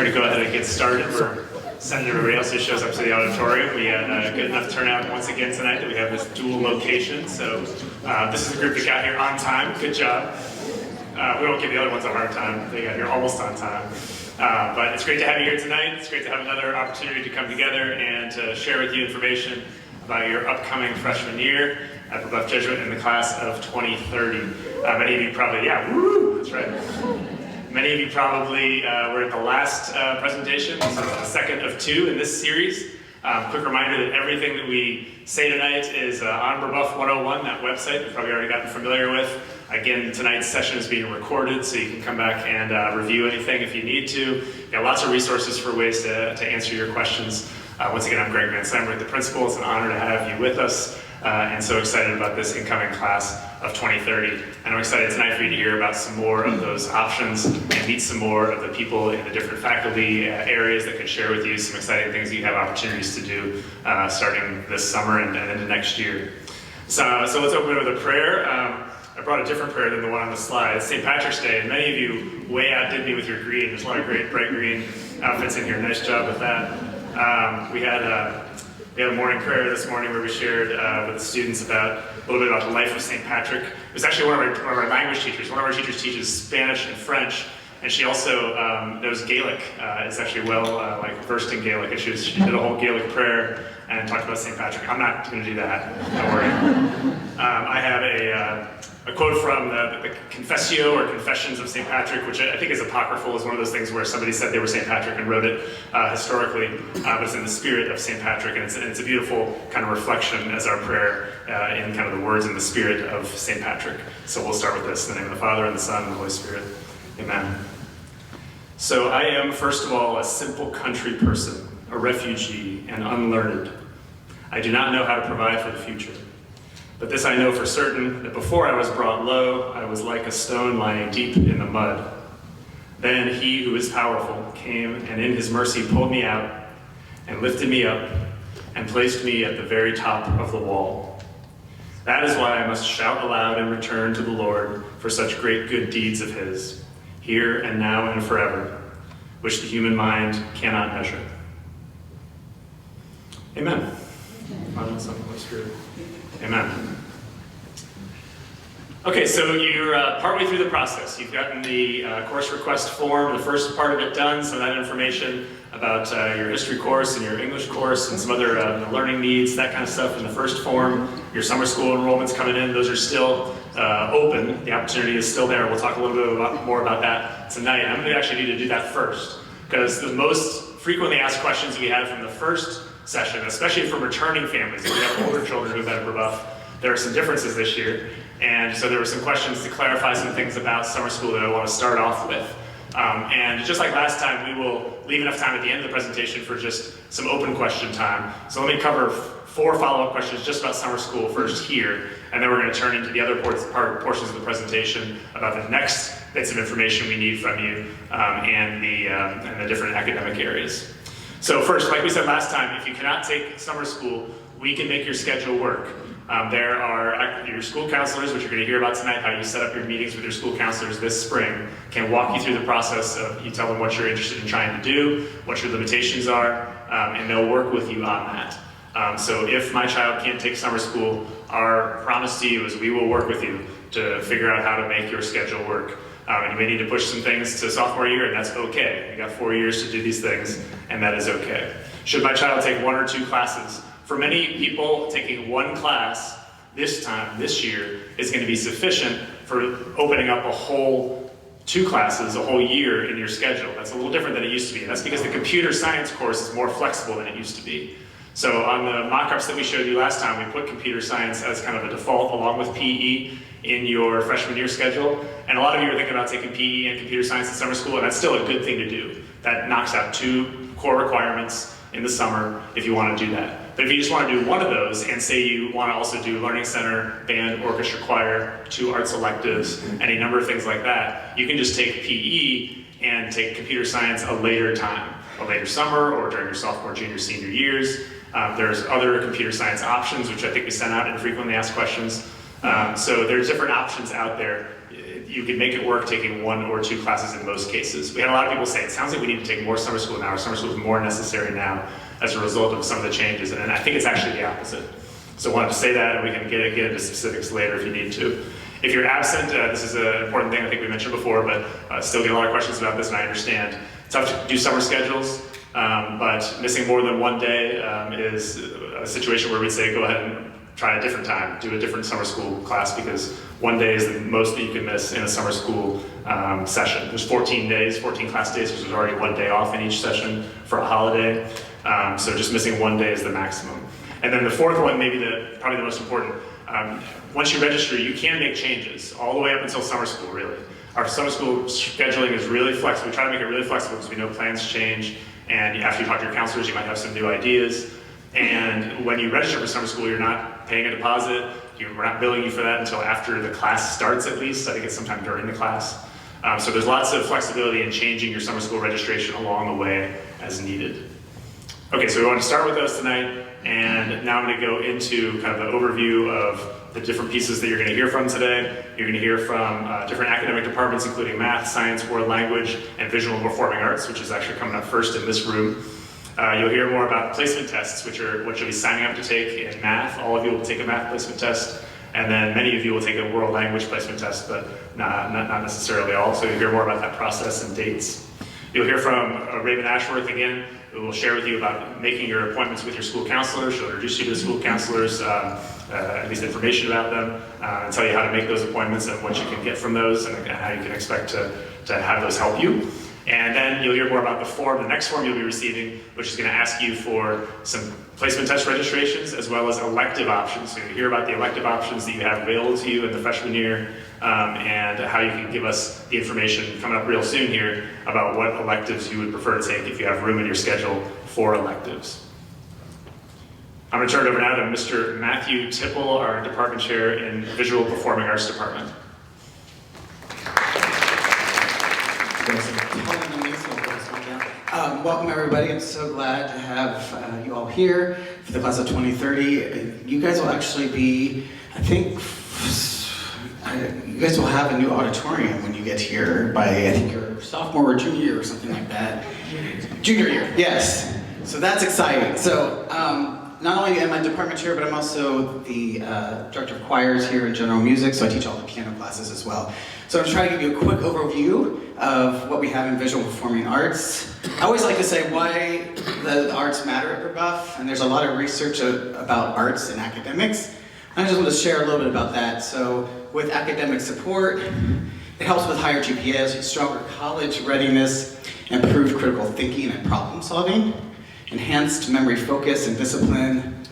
We're going to go ahead and get started. We're sending everybody else who shows up to the auditorium. We had a good enough turnout once again tonight that we have this dual location. So this is the group that got here on time. Good job. We won't give the other ones a hard time. They got here almost on time. But it's great to have you here tonight. It's great to have another opportunity to come together and to share with you information about your upcoming freshman year at Brebeuf Jesuit in the class of 2030. Many of you probably, that's right. Many of you probably were at the last presentation. This is the second of two in this series. Quick reminder that everything that we say tonight is on Brebeuf 101, that website you've probably already gotten familiar with. Again, tonight's session is being recorded, so you can come back and review anything if you need to. You've got lots of resources for ways to answer your questions. Once again, I'm Greg Van Slamberg, the principal. It's an honor to have you with us, and so excited about this incoming class of 2030. And I'm excited tonight for you to hear about some more of those options and meet some more of the people in the different faculty areas that can share with you some exciting things that you have opportunities to do starting this summer and into next year. So let's open with a prayer. I brought a different prayer than the one on the slide. It's St. Patrick's Day, and many of you way outdid me with your green. There's a lot of great bright green outfits in here. Nice job with that. We had a morning prayer this morning where we shared with the students about a little bit about the life of St. Patrick. It was actually one of our language teachers. One of our teachers teaches Spanish and French, and she also knows Gaelic. Is actually well versed in Gaelic, and she did a whole Gaelic prayer and talked about St. Patrick. I'm not going to do that. Don't worry. I have a quote from the Confessio or Confessions of St. Patrick, which I think is apocryphal. Is one of those things where somebody said they were St. Patrick and wrote it historically, but it's in the spirit of St. Patrick, and it's a beautiful kind of reflection as our prayer in kind of the words and the spirit of St. Patrick. So we'll start with this in the name of the Father, and the Son, and the Holy Spirit. Amen. So I am, first of all, a simple country person, a refugee, and unlearned. I do not know how to provide for the future. But this I know for certain, that before I was brought low, I was like a stone lying deep in the mud. Then he who is powerful came and in his mercy pulled me out and lifted me up and placed me at the very top of the wall. That is why I must shout aloud in return to the Lord for such great good deeds of his, here and now and forever, which the human mind cannot measure. Amen. Father, Son, and Holy Spirit. Amen. Okay, so you're partway through the process. You've gotten the course request form, the first part of it done, some of that information about your history course and your English course and some other learning needs, that kind of stuff in the first form. Your summer school enrollments coming in, those are still open. The opportunity is still there. We'll talk a little bit more about that tonight. I'm going to actually need to do that first, because the most frequently asked questions we had from the first session, especially from returning families. We have older children who've been at Brebeuf. There are some differences this year, and so there were some questions to clarify some things about summer school that I want to start off with. And just like last time, we will leave enough time at the end of the presentation for just some open question time. So let me cover 4 follow-up questions just about summer school first here, and then we're going to turn into the other portions of the presentation about the next bits of information we need from you and the different academic areas. So first, like we said last time, if you cannot take summer school, we can make your schedule work. There are your school counselors, which you're going to hear about tonight, how you set up your meetings with your school counselors this spring, can walk you through the process of, you tell them what you're interested in trying to do, what your limitations are, and they'll work with you on that. So if my child can't take summer school, our promise to you is we will work with you to figure out how to make your schedule work. And you may need to push some things to sophomore year, and that's okay. You got 4 years to do these things, and that is okay. Should my child take 1 or 2 classes? For many people, taking 1 class this year, is going to be sufficient for opening up a whole 2 classes, a whole year in your schedule. That's a little different than it used to be. And that's because the computer science course is more flexible than it used to be. So on the mock-ups that we showed you last time, we put computer science as kind of a default along with PE in your freshman year schedule. And a lot of you are thinking about taking PE and computer science in summer school, and that's still a good thing to do. That knocks out 2 core requirements in the summer if you want to do that. But if you just want to do one of those and say you want to also do Learning Center, band, orchestra, choir, 2 arts electives, any number of things like that, you can just take PE and take computer science a later time, a later summer or during your sophomore, junior, senior years. There's other computer science options, which I think we sent out in frequently asked questions. So there's different options out there. you could make it work taking 1 or 2 classes in most cases. We had a lot of people say, it sounds like we need to take more summer school now, or summer school is more necessary now as a result of some of the changes, and I think it's actually the opposite. So I wanted to say that, and we can get into specifics later if you need to. If you're absent, this is an important thing I think we mentioned before, but still get a lot of questions about this, and I understand. It's tough to do summer schedules, but missing more than 1 day is a situation where we'd say go ahead and try a different time, do a different summer school class, because 1 day is the most that you can miss in a summer school session. There's 14 days, 14 class days, because there's already 1 day off in each session for a holiday. So just missing 1 day is the maximum. And then the fourth one, maybe probably the most important, once you register, you can make changes all the way up until summer school, really. Our summer school scheduling is really flexible. We try to make it really flexible because we know plans change, and after you talk to your counselors, you might have some new ideas. And when you register for summer school, you're not paying a deposit. We're not billing you for that until after the class starts, at least. I think it's sometime during the class. So there's lots of flexibility in changing your summer school registration along the way as needed. Okay, so we want to start with those tonight, and now I'm going to go into kind of the overview of the different pieces that you're going to hear from today. You're going to hear from different academic departments, including math, science, world language, and visual and performing arts, which is actually coming up first in this room. You'll hear more about placement tests, which are what you'll be signing up to take in math. All of you will take a math placement test, and then many of you will take a world language placement test, but not necessarily all. So you'll hear more about that process and dates. You'll hear from Raven Ashworth again, who will share with you about making your appointments with your school counselors. She'll introduce you to the school counselors, at least information about them, and tell you how to make those appointments and what you can get from those, and how you can expect to have those help you. And then you'll hear more about the next form you'll be receiving, which is going to ask you for some placement test registrations as well as elective options. So you'll hear about the elective options that you have available to you in the freshman year, and how you can give us the information coming up real soon here about what electives you would prefer to take if you have room in your schedule for electives. I'm going to turn it over now to Mr. Matthew Tipple, our department chair in Visual Performing Arts Department. Welcome everybody. I'm so glad to have you all here for the class of 2030. You guys will actually be, I think, you guys will have a new auditorium when you get here by, I think, your sophomore or junior year or something like that. Junior year, yes. So that's exciting. So not only am I department chair, but I'm also the director of choirs here in general music, so I teach all the piano classes as well. So I'm trying to give you a quick overview of what we have in visual performing arts. I always like to say why the arts matter at Brebeuf, and there's a lot of research about arts and academics. I just want to share a little bit about that. So with academic support, it helps with higher GPAs, stronger college readiness, improved critical thinking and problem solving, enhanced memory focus and discipline,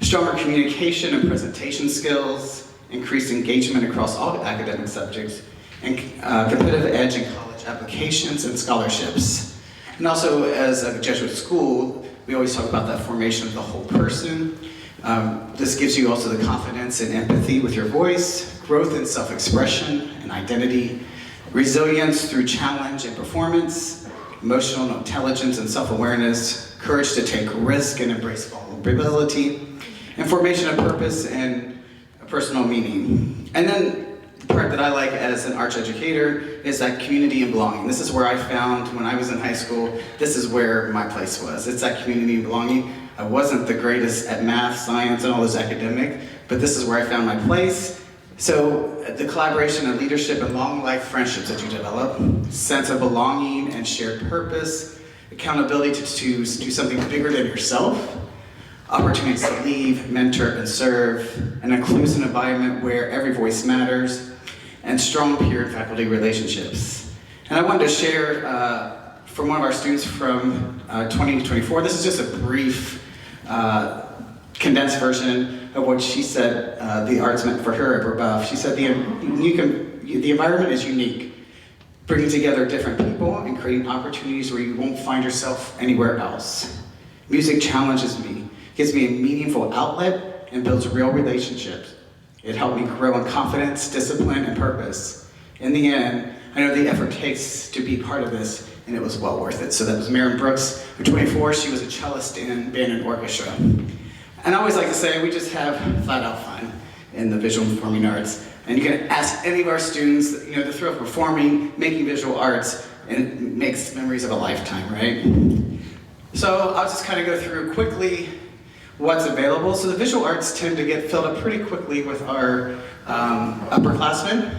stronger communication and presentation skills, increased engagement across all academic subjects, and competitive edge in college applications and scholarships. And also, as a Jesuit school, we always talk about that formation of the whole person. This gives you also the confidence and empathy with your voice, growth in self-expression and identity, resilience through challenge and performance, emotional intelligence and self-awareness, courage to take risk and embrace vulnerability, and formation of purpose and personal meaning. And then the part that I like as an arts educator is that community and belonging. This is where I found, when I was in high school, this is where my place was. It's that community and belonging. I wasn't the greatest at math, science, and all this academic, but this is where I found my place. So the collaboration and leadership and long life friendships that you develop, sense of belonging and shared purpose, accountability to do something bigger than yourself, opportunities to lead, mentor, and serve, an inclusive environment where every voice matters, and strong peer and faculty relationships. And I wanted to share from one of our students from 2024. This is just a brief, condensed version of what she said the arts meant for her at Brebeuf. She said the environment is unique, bringing together different people and creating opportunities where you won't find yourself anywhere else. Music challenges me, gives me a meaningful outlet, and builds real relationships. It helped me grow in confidence, discipline, and purpose. In the end, I know the effort takes to be part of this, and it was well worth it. So that was Maren Brooks, who's 24. She was a cellist in band and orchestra. And I always like to say, we just have flat out fun in the visual performing arts. And you can ask any of our students, the thrill of performing, making visual arts, and it makes memories of a lifetime, right? So I'll just kind of go through quickly what's available. So the visual arts tend to get filled up pretty quickly with our upperclassmen.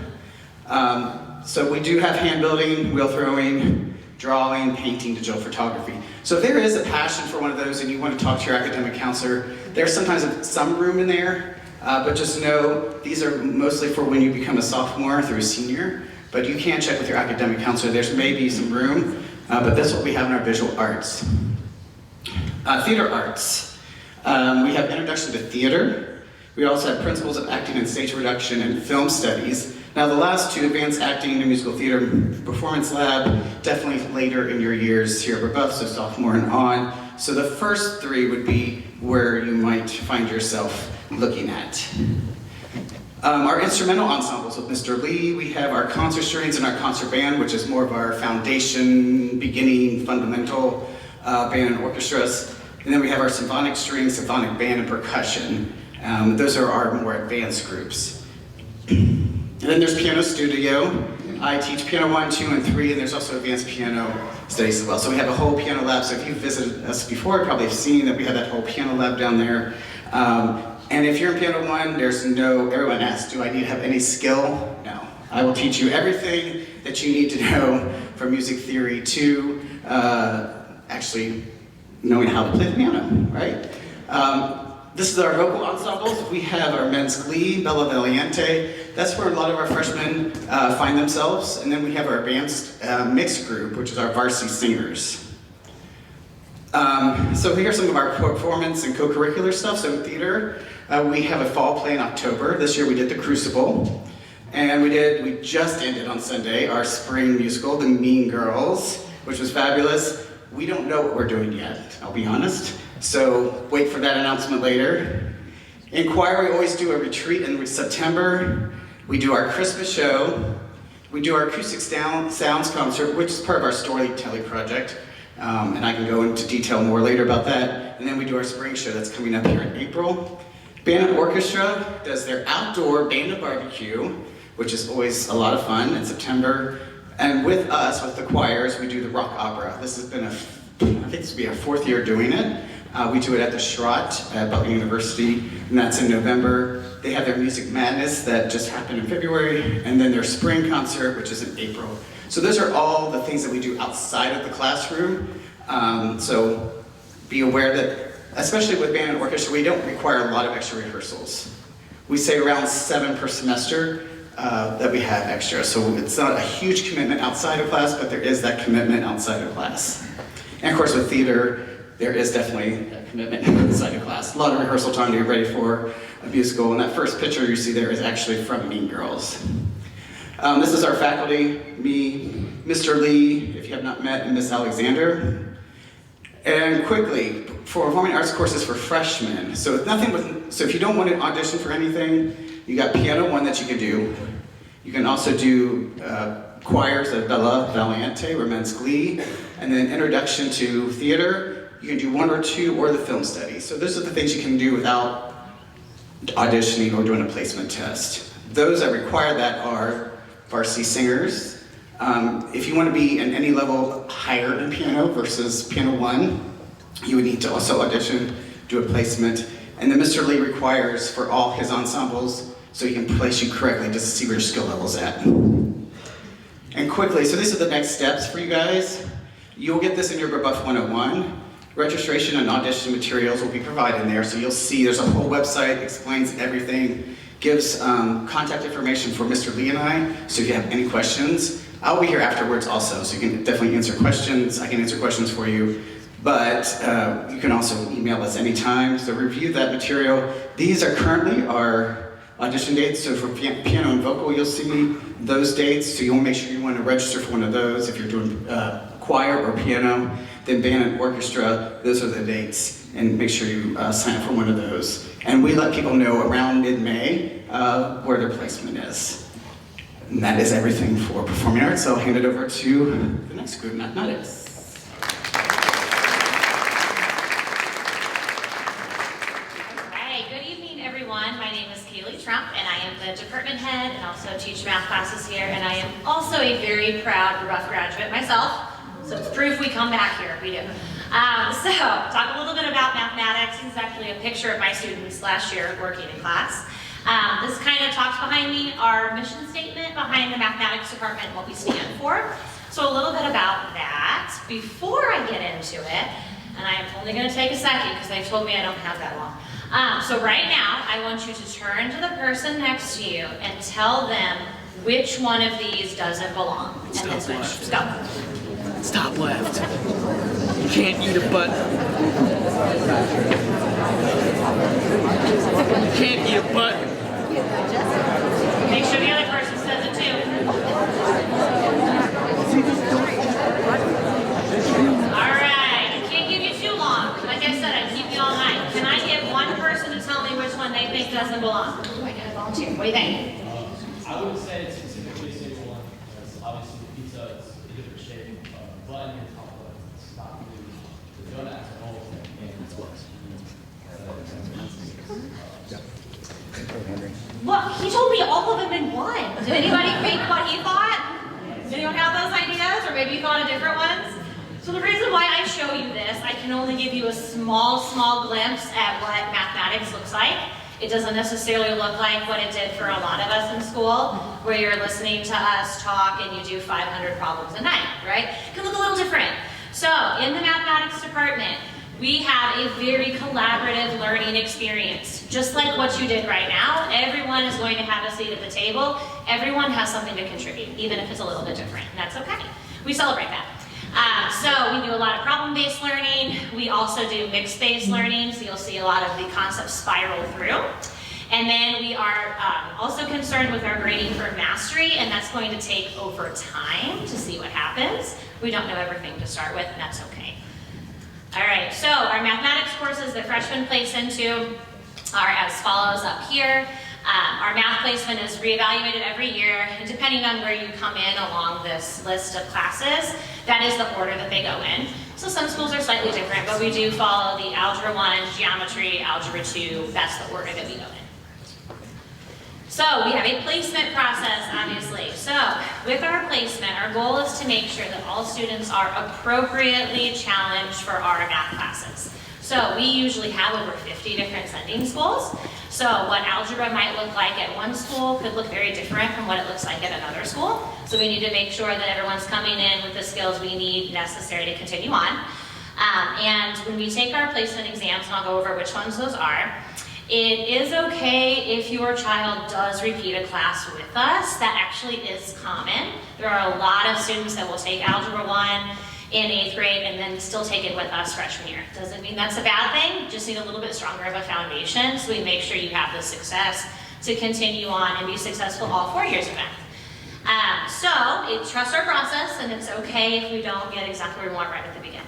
So we do have hand building, wheel throwing, drawing, painting, digital photography. So if there is a passion for one of those and you want to talk to your academic counselor, there's sometimes some room in there, but just know these are mostly for when you become a sophomore through a senior, but you can check with your academic counselor. There's maybe some room, but that's what we have in our visual arts. Theater arts. We have Introduction to Theater. We also have Principles of Acting and Stage Production and Film Studies. Now the last two, Advanced Acting and Musical Theater Performance Lab, definitely later in your years here at Brebeuf, so sophomore and on. So the first three would be where you might find yourself looking at. Our instrumental ensembles with Mr. Lee, we have our concert strings and our concert band, which is more of our foundation, beginning, fundamental band and orchestras. And then we have our symphonic strings, symphonic band, and percussion. Those are our more advanced groups. And then there's Piano Studio. I teach Piano 1, 2, and 3, and there's also advanced piano studies as well. So we have a whole piano lab. So if you've visited us before, you probably have seen that we have that whole piano lab down there. And if you're in Piano 1, everyone asks, do I need to have any skill? No. I will teach you everything that you need to know from music theory to actually knowing how to play the piano, right? This is our vocal ensembles. We have our men's glee, Bella Valiente. That's where a lot of our freshmen find themselves. And then we have our advanced mixed group, which is our varsity singers. So here are some of our performance and co-curricular stuff. So in theater, we have a fall play in October. This year we did The Crucible. And we just ended on Sunday our spring musical, The Mean Girls, which was fabulous. We don't know what we're doing yet, I'll be honest. So wait for that announcement later. In choir, we always do a retreat in September. We do our Christmas show. We do our acoustic sounds concert, which is part of our storytelling project. And I can go into detail more later about that. And then we do our spring show that's coming up here in April. Band and Orchestra does their outdoor band and barbecue, which is always a lot of fun in September. And with us, with the choirs, we do the rock opera. This has been I think this will be our 4th year doing it. We do it at the Schrott at Butler University, and that's in November. They have their Music Madness that just happened in February, and then their spring concert, which is in April. So those are all the things that we do outside of the classroom. So be aware that, especially with band and orchestra, we don't require a lot of extra rehearsals. We say around 7 per semester that we have extra. So it's not a huge commitment outside of class, but there is that commitment outside of class. And of course with theater, there is definitely a commitment outside of class. A lot of rehearsal time to get ready for a musical. And that first picture you see there is actually from Mean Girls. This is our faculty, me, Mr. Lee, if you have not met, and Miss Alexander. And quickly, for performing arts courses for freshmen. So if you don't want to audition for anything, you got Piano 1 that you can do. You can also do choirs of Bella Valiente or Men's Glee, and then Introduction to Theater. You can do 1 or 2 or the film study. So those are the things you can do without auditioning or doing a placement test. Those that require that are varsity singers. If you want to be in any level higher in piano versus Piano 1, you would need to also audition, do a placement. And then Mr. Lee requires for all his ensembles so he can place you correctly just to see where your skill level's at. And quickly, so these are the next steps for you guys. You'll get this in your Brebeuf 101. Registration and audition materials will be provided in there, so you'll see there's a whole website, explains everything, gives contact information for Mr. Lee and I, so if you have any questions, I'll be here afterwards also, so you can definitely answer questions. I can answer questions for you, but you can also email us anytime, so review that material. These are currently our audition dates, so for piano and vocal, you'll see those dates, so you'll make sure you want to register for one of those if you're doing choir or piano. Then band and orchestra, those are the dates, and make sure you sign up for one of those. And we let people know around mid-May where their placement is. And that is everything for performing arts, so I'll hand it over to the next group, mathematics. All right, good evening everyone. My name is Kaylee Trump, and I am the department head and also teach math classes here, and I am also a very proud Brebeuf graduate myself, so it's proof we come back here, we do. So, talk a little bit about mathematics. This is actually a picture of my students last year working in class. This kind of talks behind me our mission statement behind the mathematics department, what we stand for. So a little bit about that before I get into it, and I'm only going to take a second because they told me I don't have that long. So right now, I want you to turn to the person next to you and tell them which one of these doesn't belong. And then switch. Go. Stop left. You can't eat a button. You can't eat a button. Make sure the other person says it too. Alright, I can't give you too long. Like I said, I keep you all night. Can I get one person to tell me which one they think doesn't belong? Oh, I gotta volunteer. What do you think? I would say it's specifically staple one, because obviously the pizza is a different shape. Button and top button, it's not really the donut as a whole, and it's close. Look, he told me all of them in one. Did anybody think what he thought? Did anyone have those ideas? Or maybe you thought of different ones? So the reason why I show you this, I can only give you a small glimpse at what mathematics looks like. It doesn't necessarily look like what it did for a lot of us in school, where you're listening to us talk and you do 500 problems a night, right? It can look a little different. So in the mathematics department, we have a very collaborative learning experience. Just like what you did right now, everyone is going to have a seat at the table. Everyone has something to contribute, even if it's a little bit different, and that's okay. We celebrate that. So we do a lot of problem-based learning. We also do mixed-based learning, so you'll see a lot of the concepts spiral through. And then we are also concerned with our grading for mastery, and that's going to take over time to see what happens. We don't know everything to start with, and that's okay. All right, so our mathematics courses that freshmen place into are as follows up here. Our math placement is reevaluated every year, and depending on where you come in along this list of classes, that is the order that they go in. So some schools are slightly different, but we do follow the Algebra 1, Geometry, Algebra 2, that's the order that we go in. So we have a placement process, obviously. So with our placement, our goal is to make sure that all students are appropriately challenged for our math classes. So we usually have over 50 different sending schools. So what algebra might look like at one school could look very different from what it looks like at another school. So we need to make sure that everyone's coming in with the skills we need necessary to continue on. And when we take our placement exams, and I'll go over which ones those are, it is okay if your child does repeat a class with us. That actually is common. There are a lot of students that will take Algebra 1 in 8th grade and then still take it with us freshman year. Doesn't mean that's a bad thing, just need a little bit stronger of a foundation so we make sure you have the success to continue on and be successful all 4 years of math. Trust our process, and it's okay if we don't get exactly what we want right at the beginning.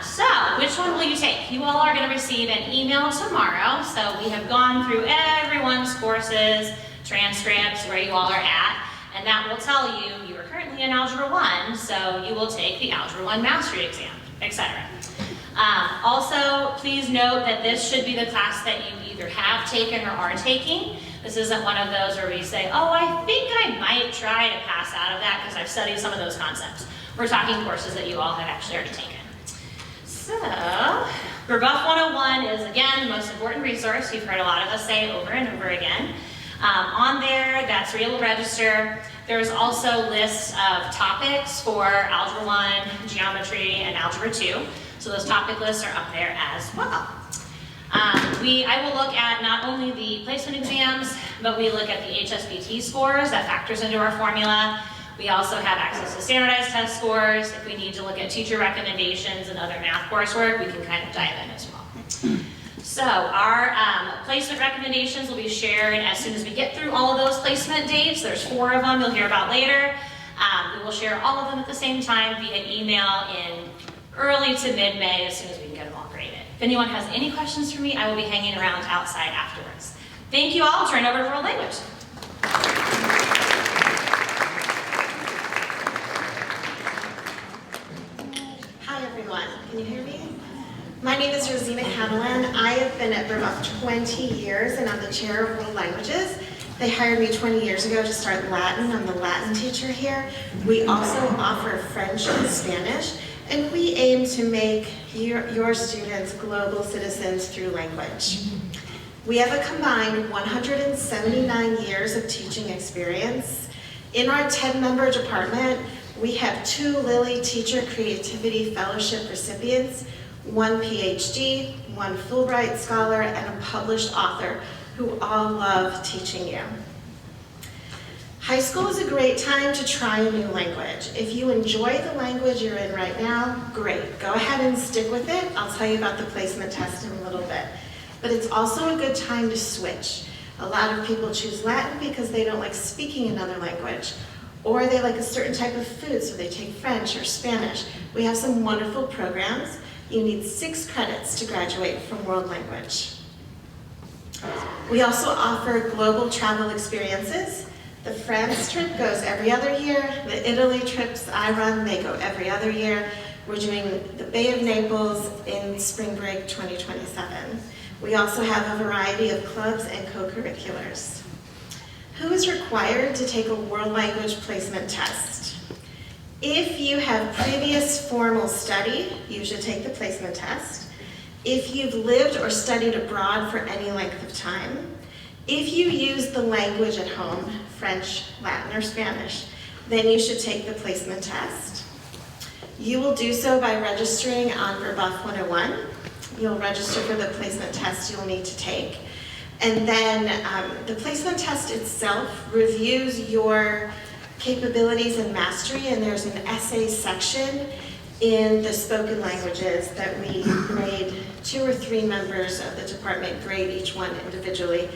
So, which one will you take? You all are going to receive an email tomorrow. So we have gone through everyone's courses, transcripts, where you all are at, and that will tell you you are currently in Algebra 1, so you will take the Algebra 1 Mastery exam, etc. Also, please note that this should be the class that you either have taken or are taking. This isn't one of those where we say, oh, I think I might try to pass out of that because I've studied some of those concepts. We're talking courses that you all have actually already taken. So, Brebeuf 101 is, again, the most important resource. You've heard a lot of us say over and over again. On there, that's where you'll register. There's also lists of topics for Algebra 1, Geometry, and Algebra 2. So those topic lists are up there as well. I will look at not only the placement exams, but we look at the HSBT scores. That factors into our formula. We also have access to standardized test scores. If we need to look at teacher recommendations and other math coursework, we can kind of dive in as well. So our placement recommendations will be shared as soon as we get through all of those placement dates. There's 4 of them you'll hear about later. We will share all of them at the same time via email in early to mid-May as soon as we can get them all graded. If anyone has any questions for me, I will be hanging around outside afterwards. Thank you all. I'll turn it over to World Language. Hi everyone, can you hear me? My name is Rosina Catalan. I have been at Brebeuf 20 years and I'm the chair of world languages. They hired me 20 years ago to start Latin. I'm the Latin teacher here. We also offer French and Spanish, and we aim to make your students global citizens through language. We have a combined 179 years of teaching experience. In our 10-member department, we have 2 Lilly Teacher Creativity Fellowship recipients, 1 PhD, 1 Fulbright Scholar, and a published author who all love teaching you. High school is a great time to try a new language. If you enjoy the language you're in right now, great. Go ahead and stick with it. I'll tell you about the placement test in a little bit. But it's also a good time to switch. A lot of people choose Latin because they don't like speaking another language, or they like a certain type of food, so they take French or Spanish. We have some wonderful programs. You need 6 credits to graduate from world language. We also offer global travel experiences. The France trip goes every other year. The Italy trips I run, they go every other year. We're doing the Bay of Naples in spring break 2027. We also have a variety of clubs and co-curriculars. Who is required to take a world language placement test? If you have previous formal study, you should take the placement test. If you've lived or studied abroad for any length of time, if you use the language at home, French, Latin, or Spanish, then you should take the placement test. You will do so by registering on Brebeuf 101. You'll register for the placement test you'll need to take. And then the placement test itself reviews your capabilities and mastery, and there's an essay section in the spoken languages that we grade. 2 or 3 members of the department grade each one individually,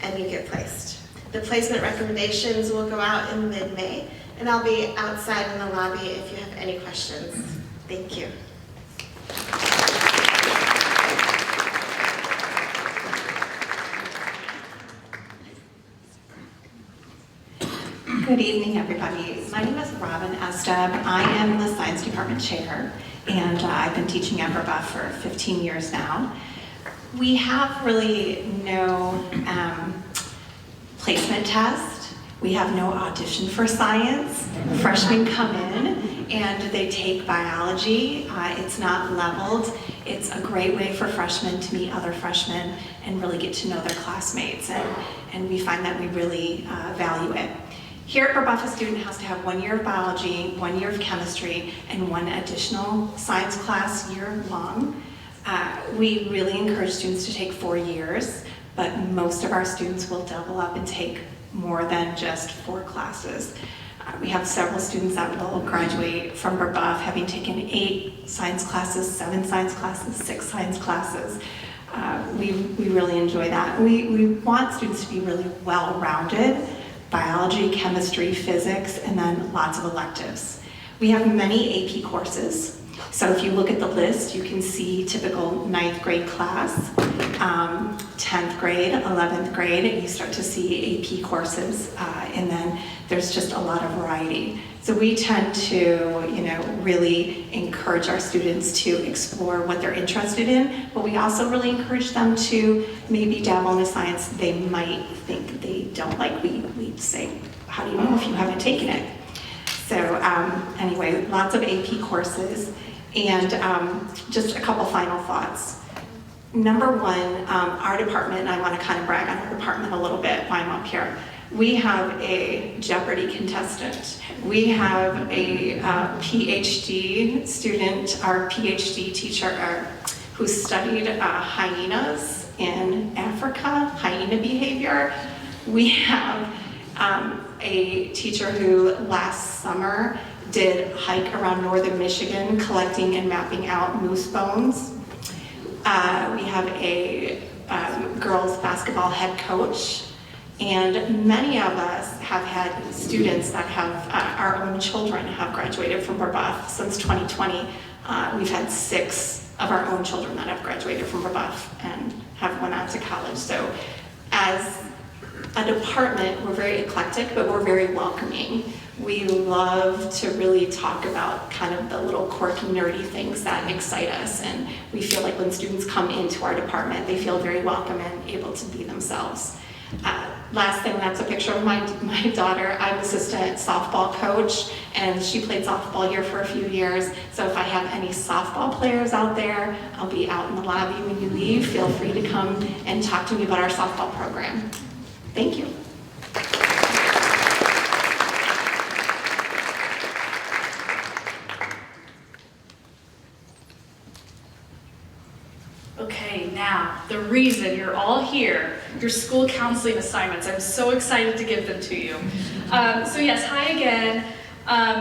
and you get placed. The placement recommendations will go out in mid-May, and I'll be outside in the lobby if you have any questions. Thank you. Good evening, everybody. My name is Robin Esteb. I am the Science Department Chair, and I've been teaching at Brebeuf for 15 years now. We have really no placement test. We have no audition for science. Freshmen come in and they take biology. It's not leveled. It's a great way for freshmen to meet other freshmen and really get to know their classmates, and we find that we really value it. Here at Brebeuf, a student has to have 1 year of biology, 1 year of chemistry, and 1 additional science class year long. We really encourage students to take 4 years, but most of our students will double up and take more than just 4 classes. We have several students that will graduate from Brebeuf having taken 8 science classes, 7 science classes, 6 science classes. We really enjoy that. We want students to be really well-rounded: biology, chemistry, physics, and then lots of electives. We have many AP courses. So if you look at the list, you can see typical 9th grade class, 10th grade, 11th grade, and you start to see AP courses, and then there's just a lot of variety. So we tend to, really encourage our students to explore what they're interested in, but we also really encourage them to maybe dabble in a science they might think they don't like. We say, how do you know if you haven't taken it? So anyway, lots of AP courses, and just a couple final thoughts. Number 1, our department, and I want to kind of brag on our department a little bit while I'm up here. We have a Jeopardy contestant. We have a PhD student, our PhD teacher, who studied hyenas in Africa, hyena behavior. We have a teacher who last summer did hike around northern Michigan collecting and mapping out moose bones. We have a girls basketball head coach, and many of us have had students that have, our own children have graduated from Brebeuf. Since 2020, we've had 6 of our own children that have graduated from Brebeuf and have went on to college. So as a department, we're very eclectic, but we're very welcoming. We love to really talk about kind of the little quirky, nerdy things that excite us, and we feel like when students come into our department, they feel very welcome and able to be themselves. Last thing, that's a picture of my daughter. I'm assistant softball coach, and she played softball here for a few years. So if I have any softball players out there, I'll be out in the lobby when you leave. Feel free to come and talk to me about our softball program. Thank you. Okay, now, the reason you're all here, your school counseling assignments. I'm so excited to give them to you. So yes, hi again.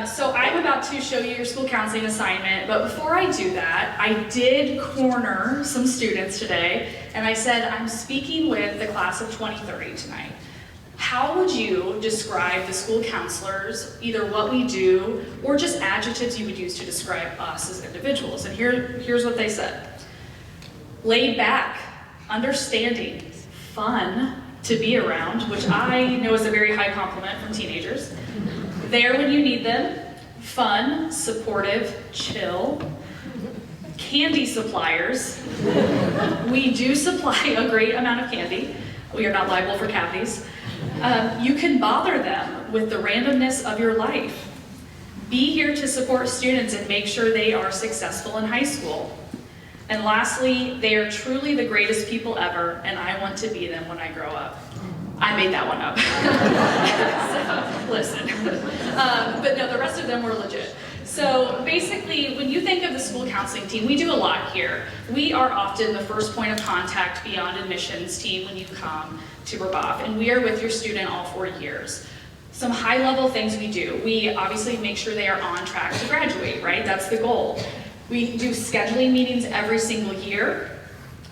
So I'm about to show you your school counseling assignment, but before I do that, I did corner some students today, and I said, I'm speaking with the class of 2030 tonight. How would you describe the school counselors, either what we do, or just adjectives you would use to describe us as individuals? And here's what they said. Laid back, understanding, fun to be around, which I know is a very high compliment from teenagers. There when you need them, fun, supportive, chill. Candy suppliers. We do supply a great amount of candy. We are not liable for cavities. You can bother them with the randomness of your life. Be here to support students and make sure they are successful in high school. And lastly, they are truly the greatest people ever, and I want to be them when I grow up. I made that one up. So, listen. But no, the rest of them were legit. So basically, when you think of the school counseling team, we do a lot here. We are often the first point of contact beyond admissions team when you come to Brebeuf, and we are with your student all 4 years. Some high-level things we do. We obviously make sure they are on track to graduate, right? That's the goal. We do scheduling meetings every single year.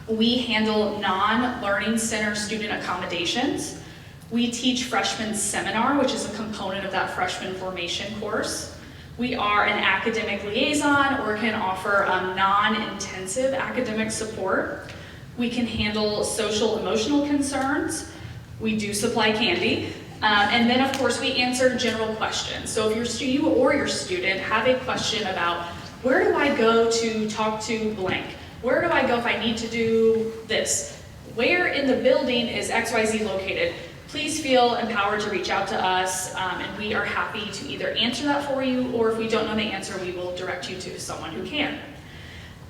We handle non-learning center student accommodations. We teach freshman seminar, which is a component of that freshman formation course. We are an academic liaison or can offer non-intensive academic support. We can handle social emotional concerns. We do supply candy. And then of course we answer general questions. So if you or your student have a question about where do I go to talk to blank? Where do I go if I need to do this? Where in the building is XYZ located? Please feel empowered to reach out to us, and we are happy to either answer that for you, or if we don't know the answer, we will direct you to someone who can.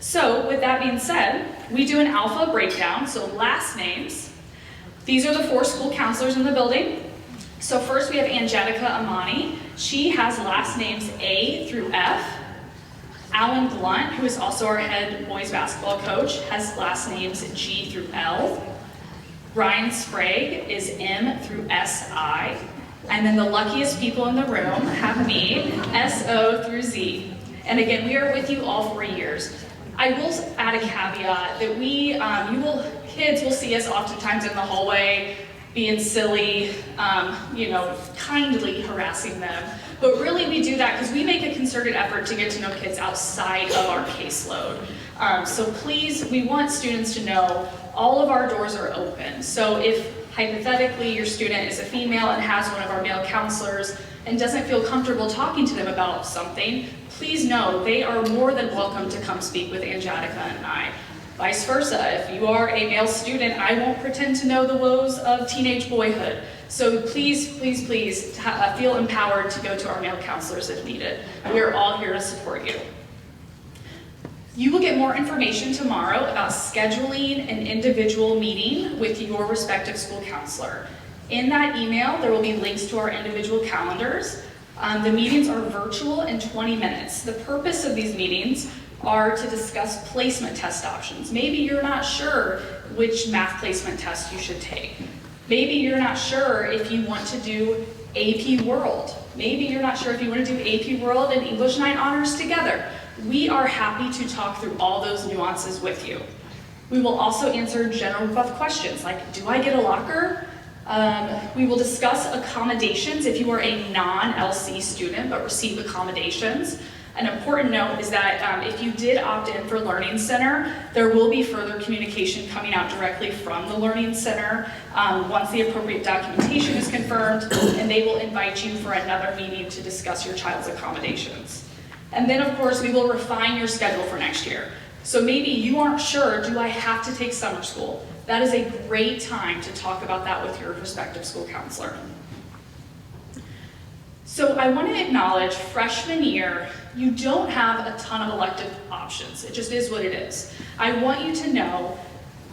So with that being said, we do an alpha breakdown, so last names. These are the 4 school counselors in the building. So first we have Angelica Amani. She has last names A through F. Alan Blunt, who is also our head boys basketball coach, has last names G through L. Ryan Sprague is M through SI. And then the luckiest people in the room have me, SO through Z. And again, we are with you all 4 years. I will add a caveat that kids will see us oftentimes in the hallway being silly, kindly harassing them. But really we do that because we make a concerted effort to get to know kids outside of our caseload. So please, we want students to know all of our doors are open. So if hypothetically your student is a female and has one of our male counselors and doesn't feel comfortable talking to them about something, please know they are more than welcome to come speak with Angelica and I. Vice versa, if you are a male student, I won't pretend to know the woes of teenage boyhood. So please, please, please feel empowered to go to our male counselors if needed. We're all here to support you. You will get more information tomorrow about scheduling an individual meeting with your respective school counselor. In that email, there will be links to our individual calendars. The meetings are virtual in 20 minutes. The purpose of these meetings are to discuss placement test options. Maybe you're not sure which math placement test you should take. Maybe you're not sure if you want to do AP World. Maybe you're not sure if you want to do AP World and English 9 honors together. We are happy to talk through all those nuances with you. We will also answer general questions like, do I get a locker? We will discuss accommodations if you are a non-LC student but receive accommodations. An important note is that if you did opt in for Learning Center, there will be further communication coming out directly from the Learning Center once the appropriate documentation is confirmed, and they will invite you for another meeting to discuss your child's accommodations. And then, of course, we will refine your schedule for next year. So maybe you aren't sure, do I have to take summer school? That is a great time to talk about that with your prospective school counselor. So I want to acknowledge freshman year, you don't have a ton of elective options. It just is what it is. I want you to know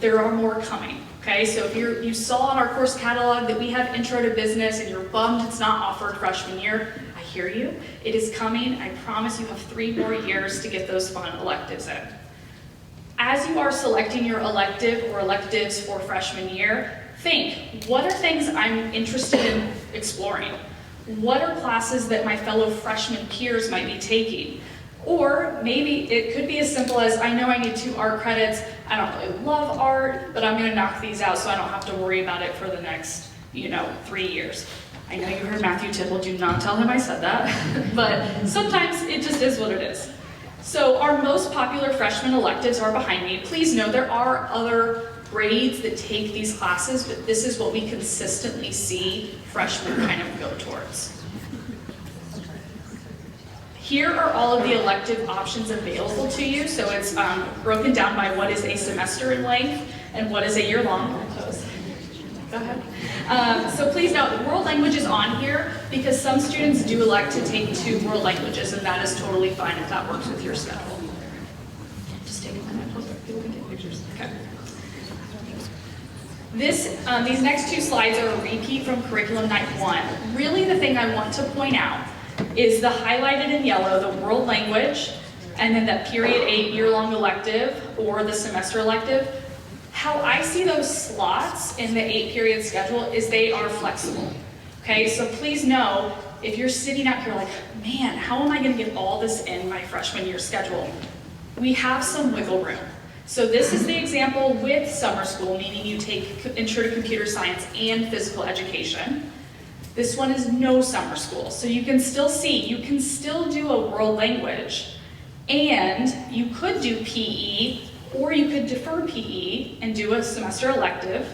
there are more coming, okay? So if you saw in our course catalog that we have Intro to Business and you're bummed it's not offered freshman year, I hear you. It is coming. I promise you have 3 more years to get those fun electives in. As you are selecting your elective or electives for freshman year, think, what are things I'm interested in exploring? What are classes that my fellow freshman peers might be taking? Or maybe it could be as simple as, I know I need 2 art credits, I don't really love art, but I'm gonna knock these out so I don't have to worry about it for the next, 3 years. I know you heard Matthew Tipple, do not tell him I said that, but sometimes it just is what it is. So our most popular freshman electives are behind me. Please know there are other grades that take these classes, but this is what we consistently see freshmen kind of go towards. Here are all of the elective options available to you. So it's broken down by what is a semester in length and what is a year long. Go ahead. So please note, world language is on here because some students do elect to take 2 world languages, and that is totally fine if that works with your schedule. Just take a minute, people can get pictures. Okay. These next 2 slides are a repeat from Curriculum Night 1. Really the thing I want to point out is the highlighted in yellow, the world language, and then that period 8 year-long elective or the semester elective. How I see those slots in the 8-period schedule is they are flexible. Okay, so please know, if you're sitting out here like, man, how am I gonna get all this in my freshman year schedule? We have some wiggle room. So this is the example with summer school, meaning you take Intro to Computer Science and Physical Education. This one is no summer school. So you can still see, you can still do a world language, and you could do PE, or you could defer PE and do a semester elective,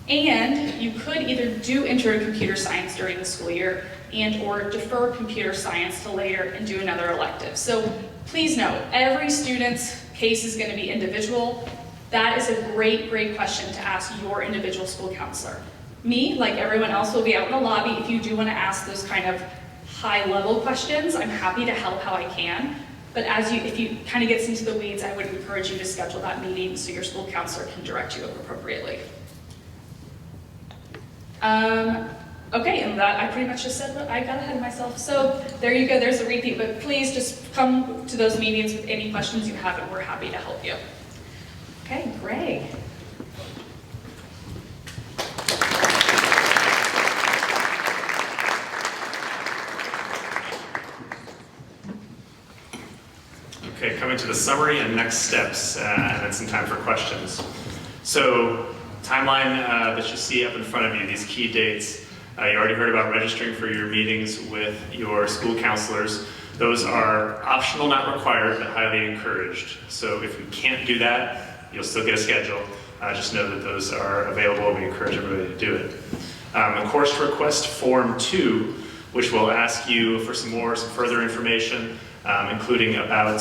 and you could either do Intro to Computer Science during the school year and or defer computer science to later and do another elective. So please note, every student's case is going to be individual. That is a great, great question to ask your individual school counselor. Me, like everyone else, will be out in the lobby. If you do want to ask those kind of high-level questions, I'm happy to help how I can. But if you kind of get into the weeds, I would encourage you to schedule that meeting so your school counselor can direct you appropriately. Okay, and that I pretty much just said what I got ahead of myself. So there you go, there's a repeat, but please just come to those meetings with any questions you have, and we're happy to help you. Okay, Greg. Okay, coming to the summary and next steps, and then some time for questions. So, timeline that you see up in front of you, these key dates. You already heard about registering for your meetings with your school counselors. Those are optional, not required, but highly encouraged. So if you can't do that, you'll still get a schedule. Just know that those are available. We encourage everybody to do it. The course request form 2, which will ask you for some further information, including about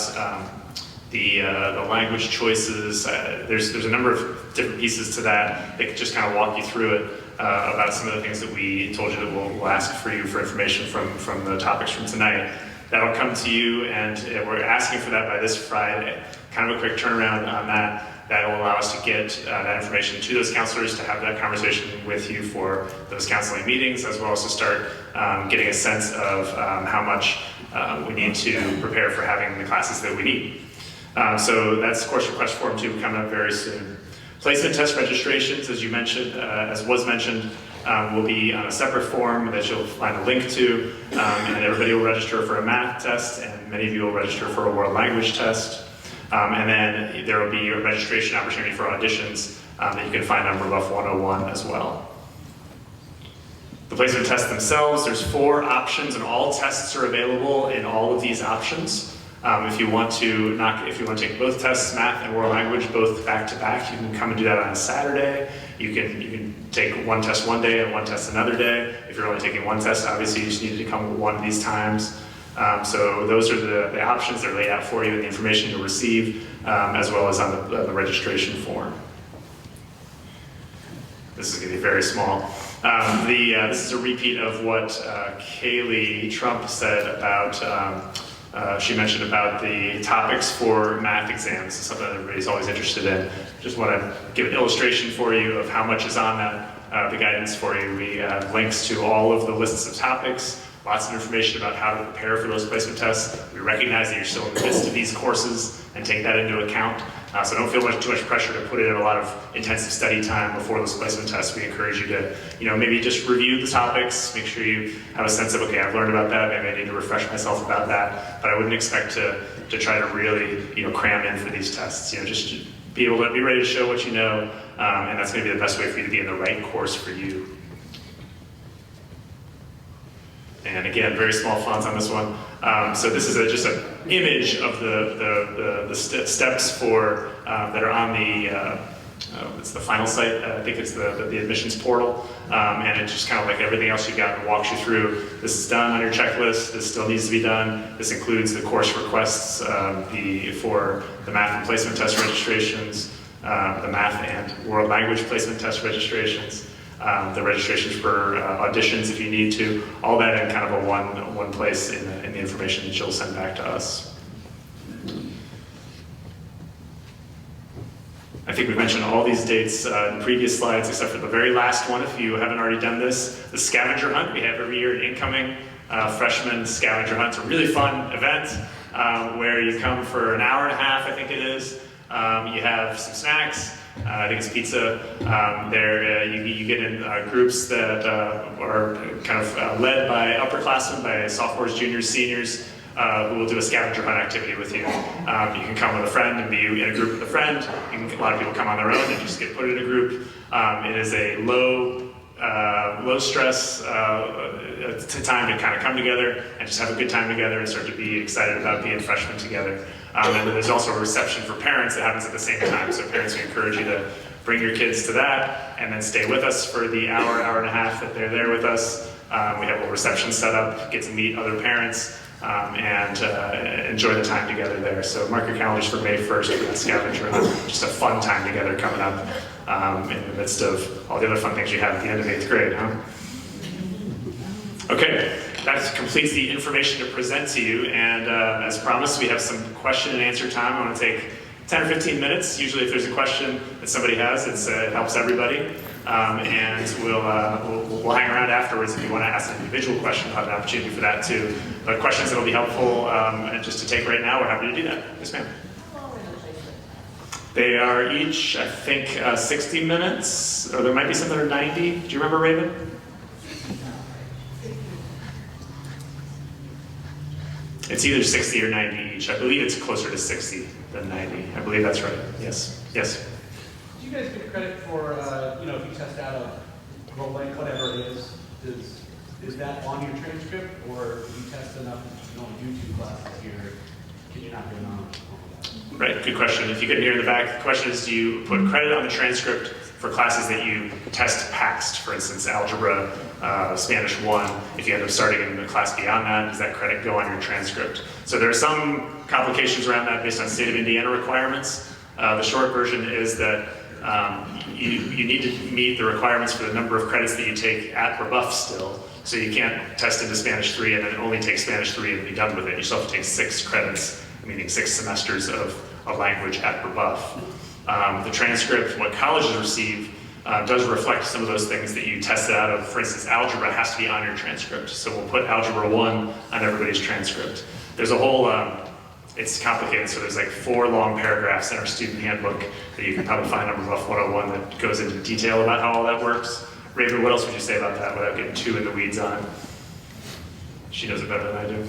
the language choices. There's a number of different pieces to that. They could just kind of walk you through it about some of the things that we told you that we'll ask for you for information from the topics from tonight. That'll come to you, and we're asking for that by this Friday. Kind of a quick turnaround on that. That will allow us to get that information to those counselors to have that conversation with you for those counseling meetings, as well as to start getting a sense of how much we need to prepare for having the classes that we need. So that's course request form 2 coming up very soon. Placement test registrations, as you mentioned, as was mentioned, will be on a separate form that you'll find a link to, and everybody will register for a math test, and many of you will register for a world language test. And then there will be a registration opportunity for auditions that you can find on Brebeuf 101 as well. The placement tests themselves, there's 4 options, and all tests are available in all of these options. If you want to take both tests, math and world language, both back to back, you can come and do that on a Saturday. You can take one test one day and one test another day. If you're only taking one test, obviously you just need to come one of these times. So those are the options that are laid out for you in the information you'll receive, as well as on the registration form. This is going to be very small. This is a repeat of what Kaylee Trump said about, she mentioned about the topics for math exams, something that everybody's always interested in. Just want to give an illustration for you of how much is on that, the guidance for you. We have links to all of the lists of topics, lots of information about how to prepare for those placement tests. We recognize that you're still in the midst of these courses and take that into account. So don't feel too much pressure to put in a lot of intensive study time before those placement tests. We encourage you to, maybe just review the topics, make sure you have a sense of, okay, I've learned about that, maybe I need to refresh myself about that, but I wouldn't expect to try to really, cram in for these tests. Just be able to be ready to show what you know, and that's going to be the best way for you to be in the right course for you. And again, very small fonts on this one. So this is just an image of the steps for that are on the it's the final site. I think it's the admissions portal, and it just kind of like everything else you've got, walks you through. This is done on your checklist. This still needs to be done. This includes the course requests for the math and placement test registrations, the math and world language placement test registrations. The registrations for auditions if you need to, all that in kind of a one place in the information that you'll send back to us. I think we've mentioned all these dates in previous slides, except for the very last one. If you haven't already done this, the scavenger hunt we have every year at incoming freshman scavenger hunt. It's a really fun event where you come for an hour and a half, I think it is. You have some snacks. I think it's pizza. You get in groups that are kind of led by upperclassmen, by sophomores, juniors, seniors, who will do a scavenger hunt activity with you. You can come with a friend and be in a group with a friend. A lot of people come on their own and just get put in a group. It is a low stress time to kind of come together and just have a good time together and start to be excited about being freshmen together. And then there's also a reception for parents that happens at the same time. So parents, we encourage you to bring your kids to that and then stay with us for the hour and a half that they're there with us. We have a reception set up, get to meet other parents, and enjoy the time together there. So mark your calendars for May 1st for that scavenger hunt. Just a fun time together coming up in the midst of all the other fun things you have at the end of 8th grade, huh? Okay, that completes the information to present to you, and as promised, we have some question and answer time. I want to take 10 or 15 minutes. Usually if there's a question that somebody has, it helps everybody, and we'll hang around afterwards if you want to ask an individual question. We'll have an opportunity for that too. But questions that will be helpful just to take right now, we're happy to do that. Yes, ma'am. They are each, I think, 60 minutes, or there might be some that are 90. Do you remember, Raven? It's either 60 or 90 each. I believe it's closer to 60 than 90. I believe that's right. Yes. Yes. Do you guys get credit for, if you test out a role play, whatever it is that on your transcript, or if you test enough that you don't do 2 classes here, can you not do none? Right, good question. If you couldn't hear in the back, the question is, do you put credit on the transcript for classes that you test passed? For instance, algebra, Spanish 1. If you end up starting in the class beyond that, does that credit go on your transcript? So there are some complications around that based on state of Indiana requirements. The short version is that you need to meet the requirements for the number of credits that you take at Brebeuf still. So you can't test into Spanish 3 and then only take Spanish 3 and be done with it. You still have to take 6 credits, meaning 6 semesters of language at Brebeuf. The transcript, what colleges receive, does reflect some of those things that you tested out of. For instance, algebra has to be on your transcript. So we'll put algebra 1 on everybody's transcript. There's a whole, it's complicated, so there's like 4 long paragraphs in our student handbook that you can probably find on Brebeuf 101 that goes into detail about how all that works. Raven, what else would you say about that without getting too in the weeds on it? She knows it better than I do.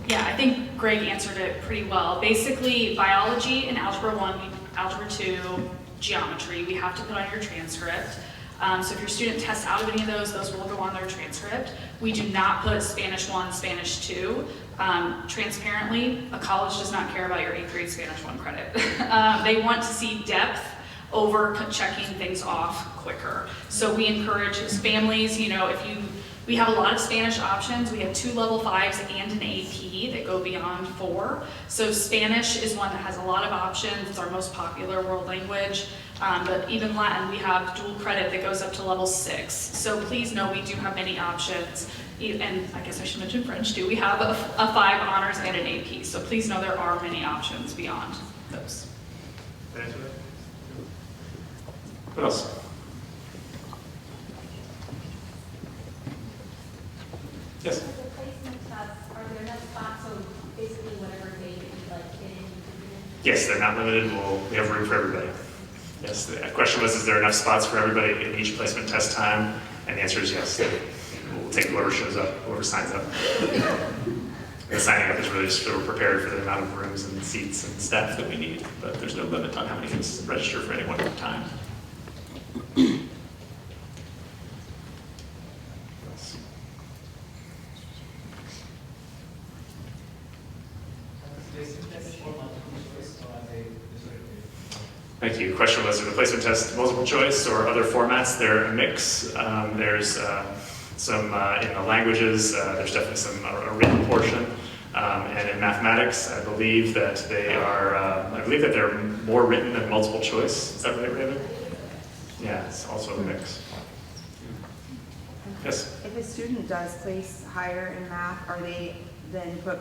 Yeah, I think Greg answered it pretty well. Basically, biology and algebra 1, algebra 2, geometry, we have to put on your transcript. So if your student tests out of any of those will go on their transcript. We do not put Spanish 1, Spanish 2. Transparently, a college does not care about your 8th grade Spanish 1 credit. They want to see depth over checking things off quicker. So we encourage families, we have a lot of Spanish options. We have 2 level 5s and an AP that go beyond 4. So Spanish is one that has a lot of options. It's our most popular world language. But even Latin, we have dual credit that goes up to level 6. So please know we do have many options. And I guess I should mention French too. We have a 5 honors and an AP. So please know there are many options beyond those. What else? Yes? For the placement tests, are there enough spots, so basically whatever day that you like fit in, you can do? Yes, they're not limited. We have room for everybody. Yes, the question was, is there enough spots for everybody in each placement test time? And the answer is yes. We'll take whoever shows up, whoever signs up. The signing up is really just so we're prepared for the amount of rooms and seats and staff that we need, but there's no limit on how many can register for any one time. Thank you. Question was, are the placement tests multiple choice or other formats? They're a mix. There's some in the languages, there's definitely some a written portion. And in mathematics, I believe that they're more written than multiple choice. Is that right, Raven? Yeah, it's also a mix. Yes? If a student does place higher in math, are they then put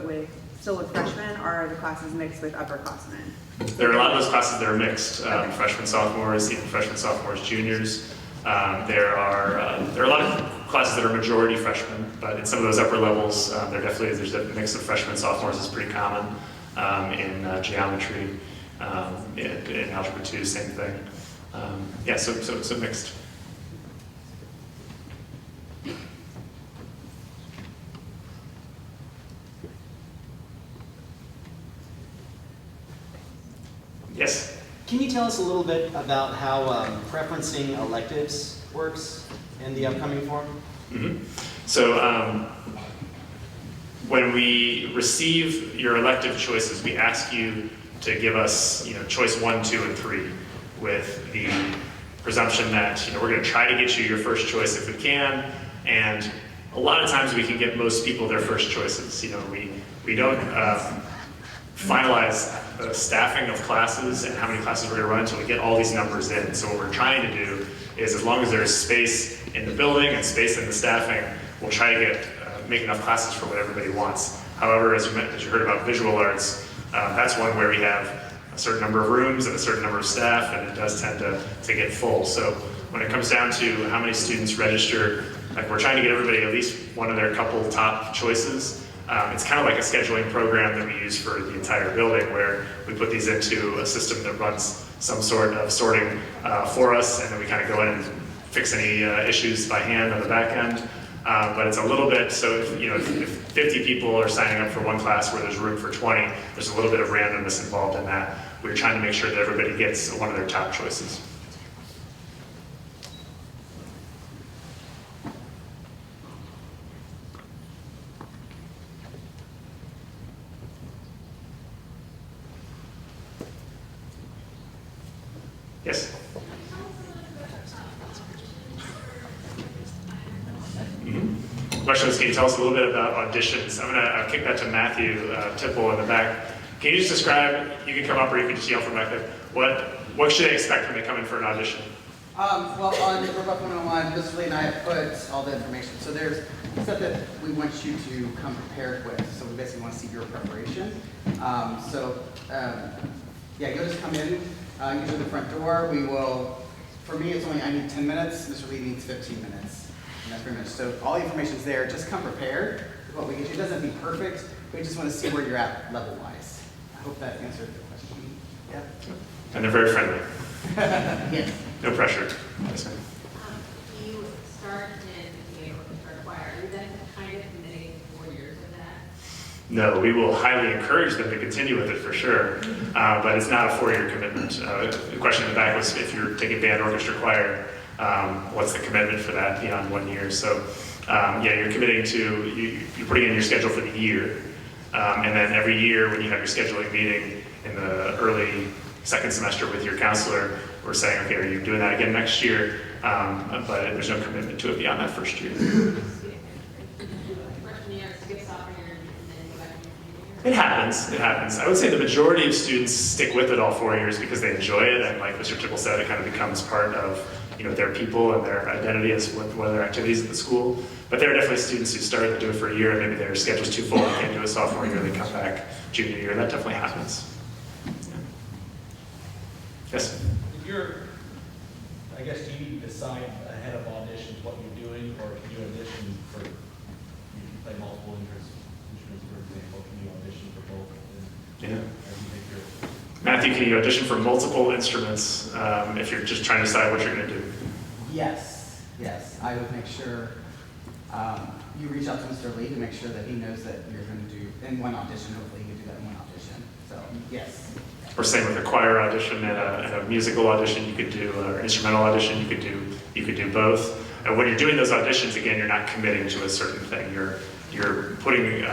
still with freshmen, or are the classes mixed with upperclassmen? There are a lot of those classes that are mixed, freshmen, sophomores, even freshmen, sophomores, juniors. There are a lot of classes that are majority freshmen, but in some of those upper levels, there's a mix of freshmen and sophomores is pretty common in geometry, in algebra 2, same thing. So it's a mixed. Yes? Can you tell us a little bit about how preferencing electives works in the upcoming form? Mm-hmm. So when we receive your elective choices, we ask you to give us choice 1, 2, and 3 with the presumption that we're going to try to get you your first choice if we can, and a lot of times we can get most people their first choices. We don't finalize the staffing of classes and how many classes we're going to run until we get all these numbers in. So what we're trying to do is, as long as there's space in the building and space in the staffing, we'll try to make enough classes for what everybody wants. However, as you heard about visual arts, that's one where we have a certain number of rooms and a certain number of staff, and it does tend to get full. So when it comes down to how many students register, we're trying to get everybody at least one of their couple top choices. It's kind of like a scheduling program that we use for the entire building, where we put these into a system that runs some sort of sorting for us, and then we kind of go in and fix any issues by hand on the back end. But it's a little bit, so if 50 people are signing up for one class where there's room for 20, there's a little bit of randomness involved in that. We're trying to make sure that everybody gets one of their top choices. Yes? Question was, can you tell us a little bit about auditions? I'm going to kick that to Matthew Tipple in the back. Can you just describe, you can come up or you can just yell from back there, what should they expect when they come in for an audition? Well, on Brebeuf 101, Ms. Lee and I have put all the information. So there's stuff that we want you to come prepared with. So we basically want to see your preparation. You'll just come in, usually the front door. We will, for me, I need 10 minutes. Mr. Lee needs 15 minutes. And that's pretty much, so all the information's there. Just come prepared with what we get you. It doesn't have to be perfect. We just want to see where you're at level-wise. I hope that answered the question. Yeah? And they're very friendly. Yes. No pressure. Yes, ma'am. You start in the orchestra choir. Are you then kind of committing 4 years of that? No, we will highly encourage them to continue with it for sure, but it's not a 4-year commitment. The question in the back was if you're taking band, orchestra, choir. what's the commitment for that beyond 1 year. So yeah, you're committing to, you're putting in your schedule for the year. And then every year when you have your scheduling meeting in the early second semester with your counselor, we're saying, okay, are you doing that again next year? But there's no commitment to it beyond that first year. It happens, it happens. I would say the majority of students stick with it all 4 years because they enjoy it, and like Mr. Tipple said, it kind of becomes part of their people and their identity as one of their activities at the school. But there are definitely students who start to do it for a year, and maybe their schedule's too full, they can't do it sophomore year, they come back junior year. That definitely happens. Yeah. Yes? If you're, I guess, do you decide ahead of auditions what you're doing, or can you audition for, you can play multiple instruments, for example, can you audition for both? Yeah. Or do you think you're... Matthew, can you audition for multiple instruments if you're just trying to decide what you're going to do? Yes, yes. I would make sure you reach out to Mr. Lee to make sure that he knows that you're going to do in one audition. Hopefully, you can do that in one audition. So, yes. Or same with a choir audition and a musical audition. You could do an instrumental audition. You could do both. And when you're doing those auditions, again, you're not committing to a certain thing. You're putting.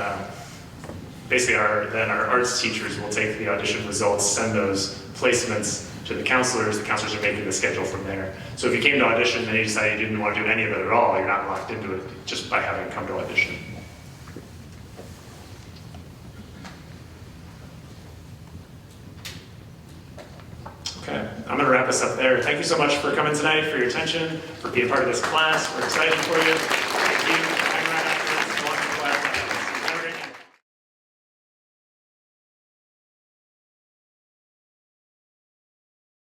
Basically, our arts teachers will take the audition results, send those placements to the counselors. The counselors are making the schedule from there. So if you came to audition and you decided you didn't want to do any of it at all, you're not locked into it just by having come to audition. Okay, I'm going to wrap this up there. Thank you so much for coming tonight, for your attention, for being part of this class. We're excited for you.